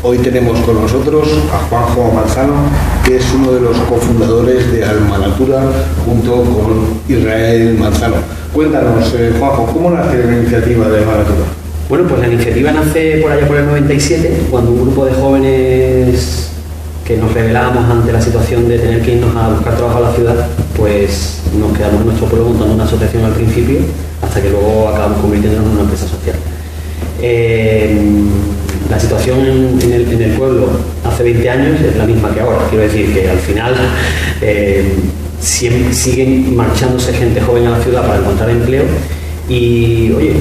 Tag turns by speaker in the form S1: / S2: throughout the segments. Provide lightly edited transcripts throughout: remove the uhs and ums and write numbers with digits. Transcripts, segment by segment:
S1: Hoy tenemos con nosotros a Juanjo Manzano, que es uno de los cofundadores de Alma Natura, junto con Israel Manzano. Cuéntanos, Juanjo, ¿cómo nace la iniciativa de Alma Natura?
S2: Bueno, pues la iniciativa nace por allá por el 97, cuando un grupo de jóvenes que nos rebelábamos ante la situación de tener que irnos a buscar trabajo a la ciudad, pues nos quedamos en nuestro pueblo montando una asociación al principio, hasta que luego acabamos convirtiéndonos en una empresa social. La situación en el pueblo hace 20 años es la misma que ahora. Quiero decir que al final siguen marchándose gente joven a la ciudad para encontrar empleo y, oye,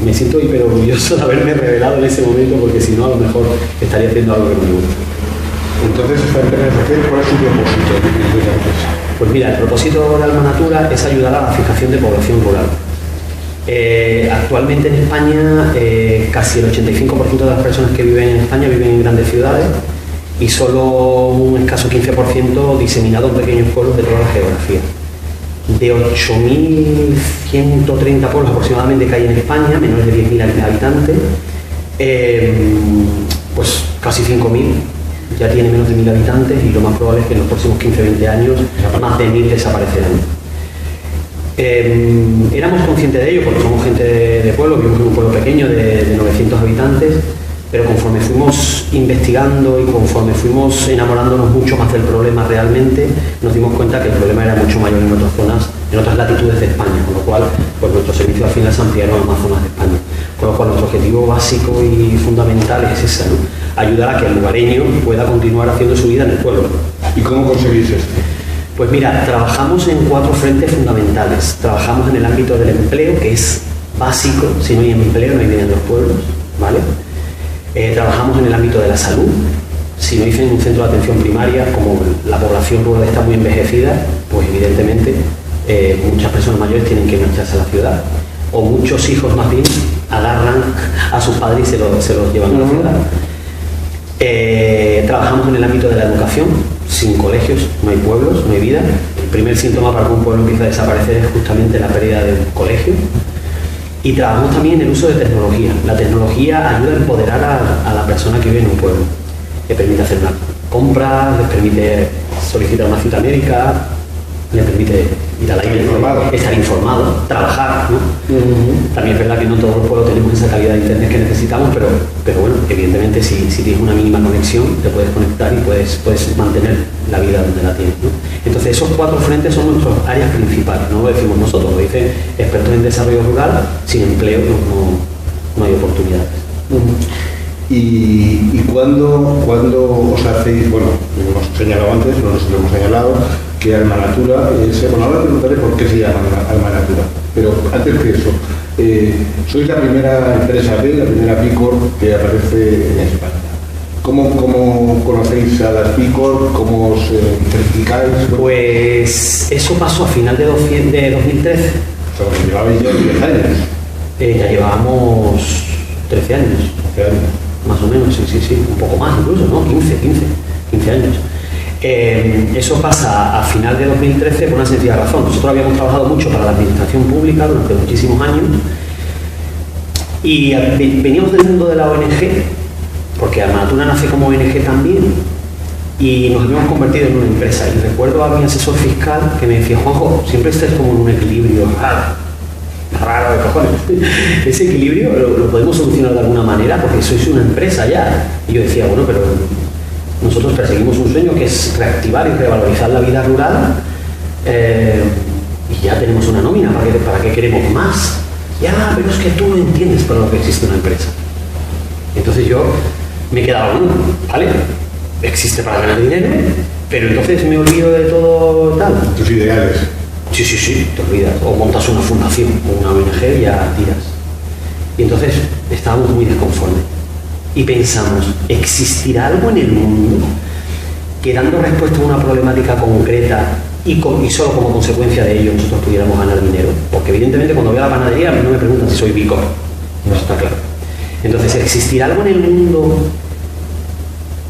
S2: me siento hiper orgulloso de haberme rebelado en ese momento, porque si no a lo mejor estaría haciendo algo que no me gusta.
S1: Entonces, esta empresa social, ¿cuál es su propósito de la empresa?
S2: Pues mira, el propósito de Alma Natura es ayudar a la fijación de población rural. Actualmente en España casi el 85% de las personas que viven en España viven en grandes ciudades y solo un escaso 15% diseminado en pequeños pueblos de toda la geografía. De 8.130 pueblos aproximadamente que hay en España, menores de 10.000 habitantes, pues casi 5.000 ya tienen menos de 1.000 habitantes, y lo más probable es que en los próximos 15-20 años más de 1.000 desaparecerán. Éramos conscientes de ello porque somos gente de pueblo, vivimos en un pueblo pequeño de 900 habitantes, pero conforme fuimos investigando y conforme fuimos enamorándonos mucho más del problema realmente, nos dimos cuenta que el problema era mucho mayor en otras zonas, en otras latitudes de España, con lo cual pues nuestros servicios al final se ampliaron a más zonas de España. Con lo cual nuestro objetivo básico y fundamental es ese, ¿no? Ayudar a que el lugareño pueda continuar haciendo su vida en el pueblo.
S1: ¿Y cómo conseguís esto?
S2: Pues mira, trabajamos en 4 frentes fundamentales. Trabajamos en el ámbito del empleo, que es básico. Si no hay empleo, no hay vida en los pueblos, ¿vale? Trabajamos en el ámbito de la salud. Si no dicen un centro de atención primaria, como la población rural está muy envejecida, pues evidentemente muchas personas mayores tienen que marcharse a la ciudad. O muchos hijos más bien agarran a sus padres y se los llevan a la ciudad. Trabajamos en el ámbito de la educación. Sin colegios no hay pueblos, no hay vida. El primer síntoma para que un pueblo empiece a desaparecer es justamente la pérdida del colegio. Y trabajamos también en el uso de tecnología. La tecnología ayuda a empoderar a la persona que vive en un pueblo. Le permite hacer una compra, le permite solicitar una cita médica, le permite ir al aire, estar informado, trabajar, ¿no? También es verdad que no todos los pueblos tenemos esa calidad de internet que necesitamos, pero bueno, evidentemente si tienes una mínima conexión te puedes conectar y puedes mantener la vida donde la tienes, ¿no? Entonces esos 4 frentes son nuestras áreas principales, no lo decimos nosotros, lo dicen expertos en desarrollo rural. Sin empleo no hay oportunidades.
S1: ¿Y cuándo os hacéis, bueno, lo hemos señalado antes, no lo hemos señalado, que Alma Natura, bueno, ahora te preguntaré por qué se llama Alma Natura, pero antes que eso, sois la primera empresa la primera B Corp que aparece en España. ¿Cómo conocéis a las B Corp? ¿Cómo os certificáis?
S2: Pues eso pasó a final de 2013.
S1: O sea, llevabais ya 10 años.
S2: Ya llevábamos 13 años.
S1: 13 años.
S2: Más o menos, sí, un poco más incluso, ¿no? 15 años. Eso pasa a final de 2013 por una sencilla razón. Nosotros habíamos trabajado mucho para la administración pública durante muchísimos años y veníamos del mundo de la ONG, porque Alma Natura nace como ONG también, y nos habíamos convertido en una empresa. Y recuerdo a mi asesor fiscal que me decía: Juanjo, siempre estés como en un equilibrio raro de cojones. Ese equilibrio lo podemos solucionar de alguna manera porque sois una empresa ya. Y yo decía, bueno, pero nosotros perseguimos un sueño que es reactivar y revalorizar la vida rural, y ya tenemos una nómina, ¿para qué queremos más? Ya, pero es que tú no entiendes para lo que existe una empresa. Entonces yo me he quedado, bueno, vale, existe para ganar dinero, pero entonces me olvido de todo tal.
S1: Tus ideales.
S2: Sí, te olvidas. O montas una fundación o una ONG y ya tiras. Y entonces estábamos muy desconformes. Y pensamos, ¿existirá algo en el mundo que, dando respuesta a una problemática concreta y solo como consecuencia de ello nosotros pudiéramos ganar dinero? Porque evidentemente cuando voy a la panadería no me preguntan si soy B Corp. No está claro. Entonces, ¿existirá algo en el mundo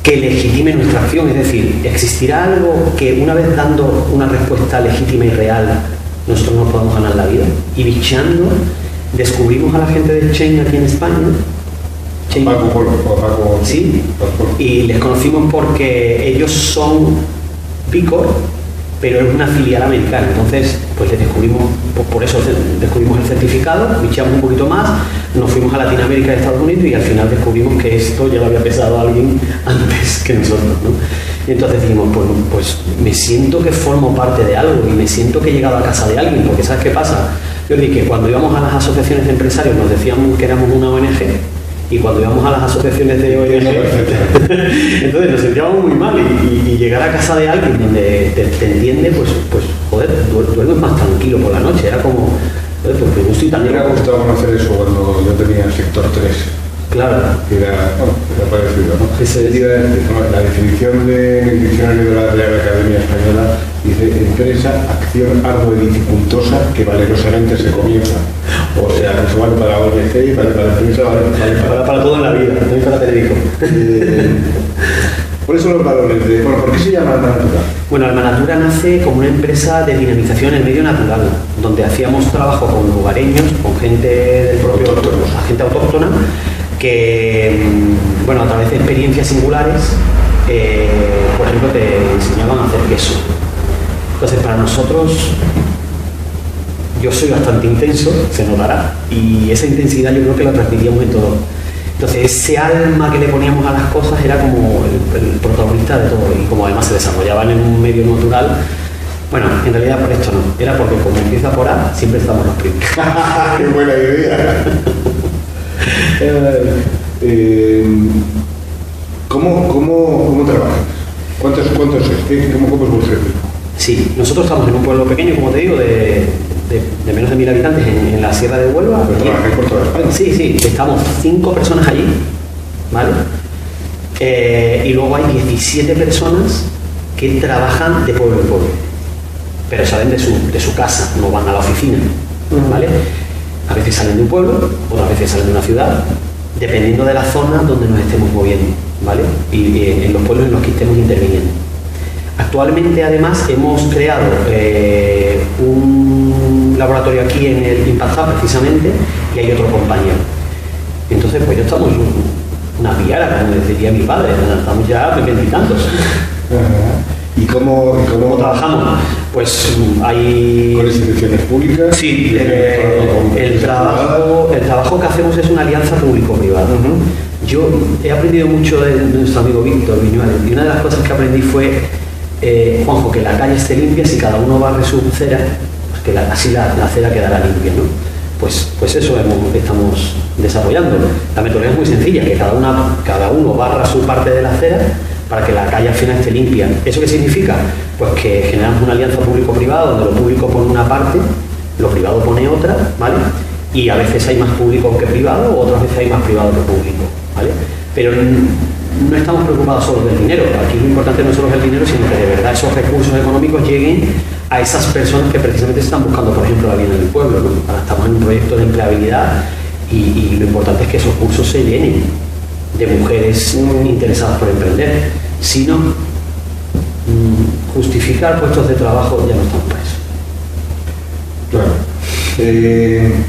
S2: que legitime nuestra acción? Es decir, ¿existirá algo que, una vez dando una respuesta legítima y real, nosotros nos podamos ganar la vida? Y bicheando, descubrimos a la gente de Chain aquí en España. Sí.
S1: Paco Polo, o Paco.
S2: Sí,
S1: Paco.
S2: y les conocimos porque ellos son Picor, pero es una filial americana. Entonces, pues les descubrimos, pues por eso descubrimos el certificado, bicheamos un poquito más, nos fuimos a Latinoamérica y Estados Unidos y al final descubrimos que esto ya lo había pensado alguien antes que nosotros, ¿no? Y entonces dijimos, pues me siento que formo parte de algo y me siento que he llegado a casa de alguien, porque ¿sabes qué pasa? Yo dije que cuando íbamos a las asociaciones de empresarios nos decían que éramos una ONG, y cuando íbamos a las asociaciones de ONG, entonces nos sentíamos muy mal y llegar a casa de alguien donde te entiende, pues joder, duermes más tranquilo por la noche. Era como, joder, porque no estoy tan...
S1: Me hubiera gustado conocer eso cuando yo tenía el sector 3.
S2: Claro.
S1: Era parecido, ¿no? La definición del diccionario de la Real Academia Española dice empresa, acción ardua y dificultosa que valerosamente se comienza. O sea, que eso vale para ONG y para la empresa, vale
S2: para todo en la vida, también para tener hijos.
S1: Por eso los valores de... Bueno, ¿por qué se llama Almanatura?
S2: Bueno, Almanatura nace como una empresa de dinamización en el medio natural, donde hacíamos trabajo con lugareños, con gente del propio... gente autóctona, que, bueno, a través de experiencias singulares, por ejemplo, te enseñaban a hacer queso. Entonces, para nosotros, yo soy bastante intenso, se notará, y esa intensidad yo creo que la transmitíamos en todo. Entonces, ese alma que le poníamos a las cosas era como el protagonista de todo, y como además se desarrollaban en un medio natural, bueno, en realidad por esto no, era porque como empieza por A, siempre estamos los primeros.
S1: ¡Qué buena idea! ¿Cómo trabajas? ¿Cuántos es? ¿Cómo es vuestro equipo?
S2: Sí, nosotros estamos en un pueblo pequeño, como te digo, de menos de 1000 habitantes en la Sierra de Huelva.
S1: ¿Pero trabajáis por toda España?
S2: Sí, estamos 5 personas allí, ¿vale? Y luego hay 17 personas que trabajan de pueblo en pueblo, pero salen de su casa, no van a la oficina, ¿vale? A veces salen de un pueblo, otras veces salen de una ciudad, dependiendo de la zona donde nos estemos moviendo, ¿vale? Y en los pueblos en los que estemos interviniendo. Actualmente, además, hemos creado un laboratorio aquí en el Impact Hub, precisamente, y hay otro compañero. Entonces, pues ya estamos una piara, como decía mi padre, estamos ya de 20 y tantos.
S1: ¿Y cómo
S2: trabajamos? Pues hay...
S1: ¿Con instituciones públicas?
S2: Sí, el trabajo que hacemos es una alianza público-privada. Yo he aprendido mucho de nuestro amigo Víctor Viñuales, y una de las cosas que aprendí fue, Juanjo, que la calle esté limpia, si cada uno barre su cera, pues que así la acera quedará limpia, ¿no? Pues eso estamos desarrollando. La metodología es muy sencilla, que cada uno barra su parte de la acera para que la calle al final esté limpia. ¿Eso qué significa? Pues que generamos una alianza público-privada donde lo público pone una parte, lo privado pone otra, ¿vale? Y a veces hay más público que privado, otras veces hay más privado que público, ¿vale? Pero no estamos preocupados solo del dinero. Aquí lo importante no es solo el dinero, sino que de verdad esos recursos económicos lleguen a esas personas que precisamente están buscando, por ejemplo, la vida en el pueblo, ¿no? Ahora estamos en un proyecto de empleabilidad y lo importante es que esos cursos se llenen de mujeres interesadas por emprender. Si no, justificar puestos de trabajo ya no estamos para eso.
S1: Claro.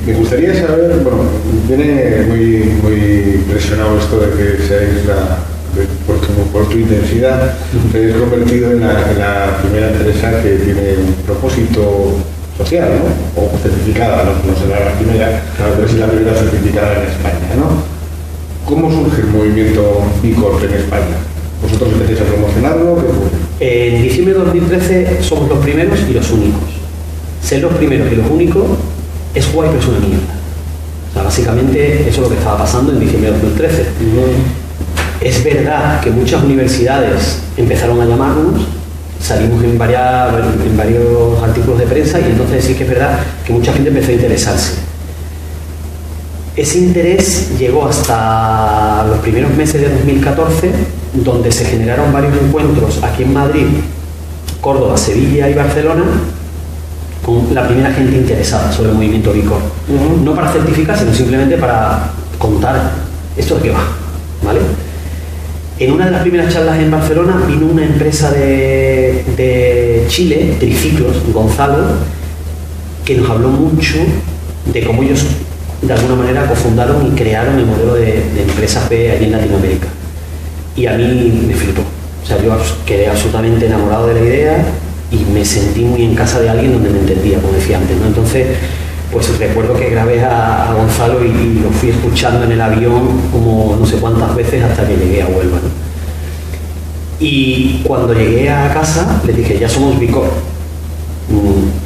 S1: Me gustaría saber, bueno, viene muy presionado esto de que seáis por tu intensidad, te habéis convertido en la primera empresa que tiene un propósito social, ¿no? O certificada, no será la primera, pero sí la primera certificada en España, ¿no? ¿Cómo surge el movimiento B Corp en España? ¿Vosotros empezáis a promocionarlo?
S2: En diciembre de 2013 somos los primeros y los únicos. Ser los primeros y los únicos es guay, pero es una mierda. O sea, básicamente eso es lo que estaba pasando en diciembre de 2013. Es verdad que muchas universidades empezaron a llamarnos, salimos en varios artículos de prensa, y entonces sí que es verdad que mucha gente empezó a interesarse. Ese interés llegó hasta los primeros meses de 2014, donde se generaron varios encuentros aquí en Madrid, Córdoba, Sevilla y Barcelona, con la primera gente interesada sobre el movimiento B Corp. No para certificar, sino simplemente para contar esto de qué va, ¿vale? En una de las primeras charlas en Barcelona vino una empresa de Chile, Triciclos, Gonzalo, que nos habló mucho de cómo ellos de alguna manera cofundaron y crearon el modelo de empresas B allí en Latinoamérica. Y a mí me flipó. O sea, yo quedé absolutamente enamorado de la idea y me sentí muy en casa de alguien donde me entendía, como decía antes, ¿no? Entonces, pues recuerdo que grabé a Gonzalo y lo fui escuchando en el avión como no sé cuántas veces hasta que llegué a Huelva, ¿no? Y cuando llegué a casa les dije, ya somos B Corp.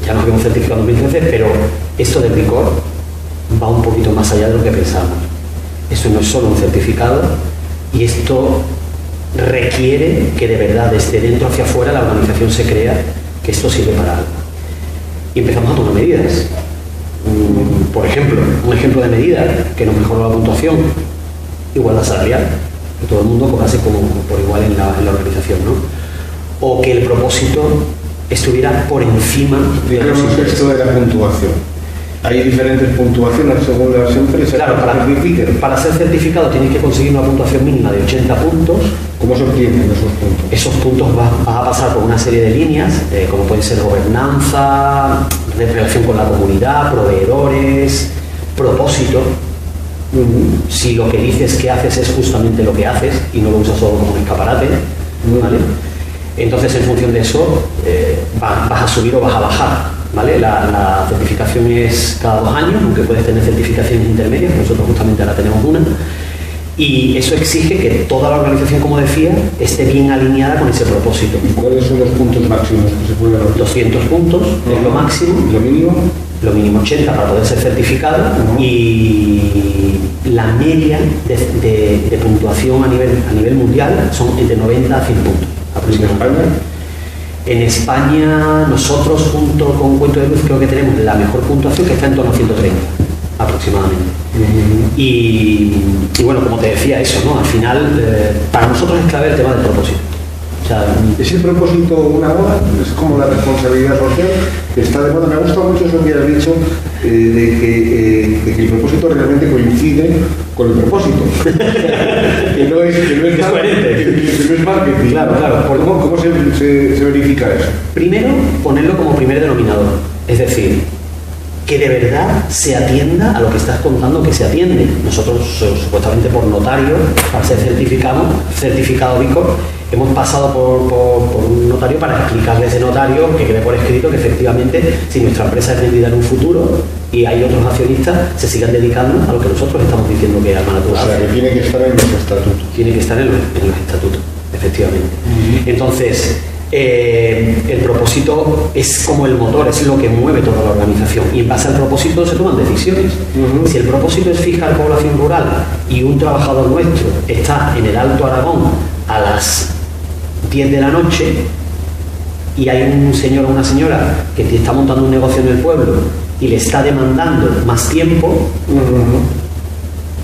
S2: Ya nos habíamos certificado en 2013, pero esto del B Corp va un poquito más allá de lo que pensábamos. Eso no es solo un certificado y esto requiere que de verdad desde dentro hacia afuera la organización se crea que esto sirve para algo. Y empezamos a tomar medidas. Por ejemplo, un ejemplo de medida que nos mejoró la puntuación, igualdad salarial, que todo el mundo cobrase como por igual en la organización, ¿no? O que el propósito estuviera por encima de los intereses.
S1: Esto de la puntuación. Hay diferentes puntuaciones según las empresas.
S2: Claro, para ser certificado tienes que conseguir una puntuación mínima de 80 puntos.
S1: ¿Cómo se obtienen esos puntos?
S2: Esos puntos vas a pasar por una serie de líneas, como pueden ser gobernanza, relación con la comunidad, proveedores, propósito. Si lo que dices que haces es justamente lo que haces y no lo usas solo como un escaparate, ¿vale? Entonces, en función de eso, vas a subir o vas a bajar. ¿Vale? La certificación es cada 2 años, aunque puedes tener certificaciones intermedias, nosotros justamente ahora tenemos una, y eso exige que toda la organización, como decía, esté bien alineada con ese propósito.
S1: ¿Y cuáles son los puntos máximos que se pueden lograr?
S2: 200 puntos es lo máximo.
S1: ¿Lo mínimo?
S2: Lo mínimo 80 para poder ser certificado, y la media de puntuación a nivel mundial son entre 90 a 100 puntos aproximadamente.
S1: ¿En España?
S2: En España, nosotros junto con Cuento de Luz creo que tenemos la mejor puntuación, que está en torno a 130 aproximadamente. Y bueno, como te decía, eso, ¿no? Al final, para nosotros es clave el tema del propósito. O sea,
S1: ¿es el propósito una moda? Es como la responsabilidad social que está de moda. Me ha gustado mucho eso que has dicho, de que el propósito realmente coincide con el propósito. que no es
S2: coherente.
S1: Que no es marketing.
S2: Claro.
S1: ¿Cómo se verifica eso?
S2: Primero, ponerlo como primer denominador. Es decir, que de verdad se atienda a lo que estás contando que se atiende. Nosotros, supuestamente por notario, para ser certificado B Corp, hemos pasado por un notario para explicarle a ese notario que quede por escrito que efectivamente, si nuestra empresa es vendida en un futuro y hay otros accionistas, se sigan dedicando a lo que nosotros estamos diciendo que Alma Natura hace.
S1: O sea, que tiene que estar en los estatutos.
S2: Tiene que estar en los estatutos, efectivamente. Entonces, el propósito es como el motor, es lo que mueve toda la organización, y en base al propósito se toman decisiones. Si el propósito es fijar población rural y un trabajador nuestro está en el Alto Aragón a las 10 de la noche y hay un señor o una señora que está montando un negocio en el pueblo y le está demandando más tiempo,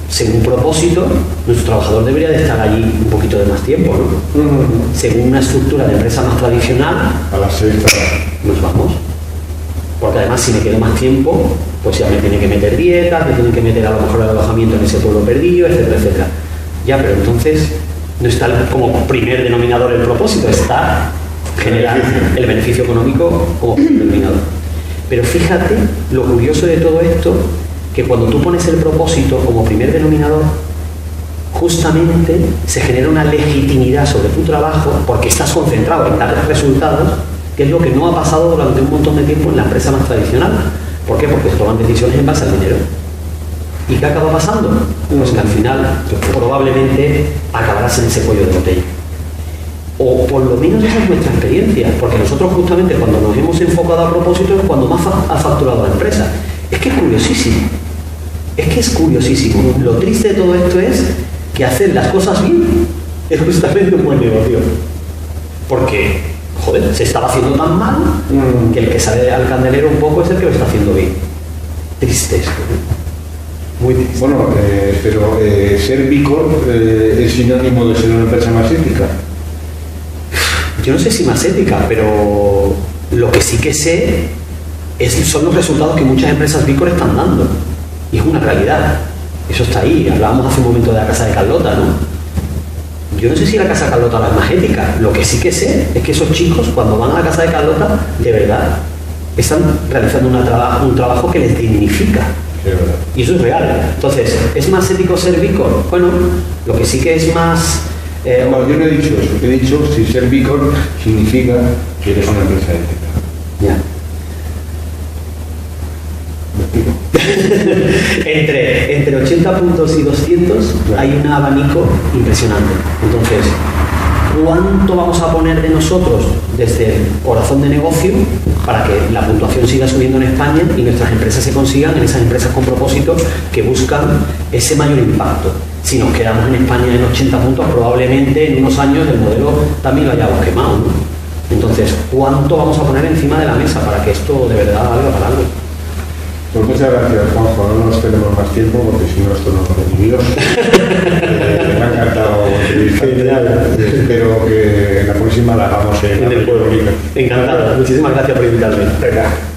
S2: según propósito, nuestro trabajador debería de estar allí un poquito de más tiempo, ¿no? Según una estructura de empresa más tradicional,
S1: a las 6
S2: nos vamos. Porque además, si me quedo más tiempo, pues ya me tiene que meter dietas, me tienen que meter a lo mejor el alojamiento en ese pueblo perdido, etcétera, etcétera. Ya, pero entonces no está como primer denominador el propósito, está generar el beneficio económico como primer denominador. Pero fíjate lo curioso de todo esto, que cuando tú pones el propósito como primer denominador, justamente se genera una legitimidad sobre tu trabajo porque estás concentrado en dar resultados, que es lo que no ha pasado durante un montón de tiempo en la empresa más tradicional. ¿Por qué? Porque se toman decisiones en base al dinero. ¿Y qué acaba pasando? Pues que al final probablemente acabarás en ese cuello de botella. O por lo menos esa es nuestra experiencia, porque nosotros justamente cuando nos hemos enfocado a propósito es cuando más ha facturado la empresa. Es que es curiosísimo. Lo triste de todo esto es que hacer las cosas bien es justamente un buen negocio. Porque, joder, se estaba haciendo tan mal que el que sale al candelero un poco es el que lo está haciendo bien. Triste esto, ¿no? Muy triste.
S1: Bueno, pero ser B Corp es sinónimo de ser una empresa más ética.
S2: Yo no sé si más ética, pero lo que sí que sé son los resultados que muchas empresas B Corp están dando. Y es una realidad. Eso está ahí. Hablábamos hace un momento de la Casa de Carlota, ¿no? Yo no sé si la Casa de Carlota es más ética. Lo que sí que sé es que esos chicos, cuando van a la Casa de Carlota, de verdad, están realizando un trabajo que les dignifica.
S1: es verdad.
S2: Y eso es real. Entonces, ¿es más ético ser Beacon? Bueno, lo que sí que es más...
S1: No, yo no he dicho eso. He dicho si ser Beacon significa que eres una empresa ética.
S2: Ya. entre 80 puntos y 200
S1: claro,
S2: hay un abanico impresionante. Entonces, ¿cuánto vamos a poner de nosotros desde el corazón de negocio para que la puntuación siga subiendo en España y nuestras empresas se consigan en esas empresas con propósito que buscan ese mayor impacto? Si nos quedamos en España en 80 puntos, probablemente en unos años el modelo también lo hayamos quemado, ¿no? Entonces, ¿cuánto vamos a poner encima de la mesa para que esto de verdad valga para algo?
S1: Pues muchas gracias, Juanjo. No nos tenemos más tiempo porque si no esto no lo recibido. Me ha encantado entrevistarte. Espero que la próxima la hagamos en el pueblo.
S2: Encantado. Muchísimas gracias por invitarme.
S1: Venga.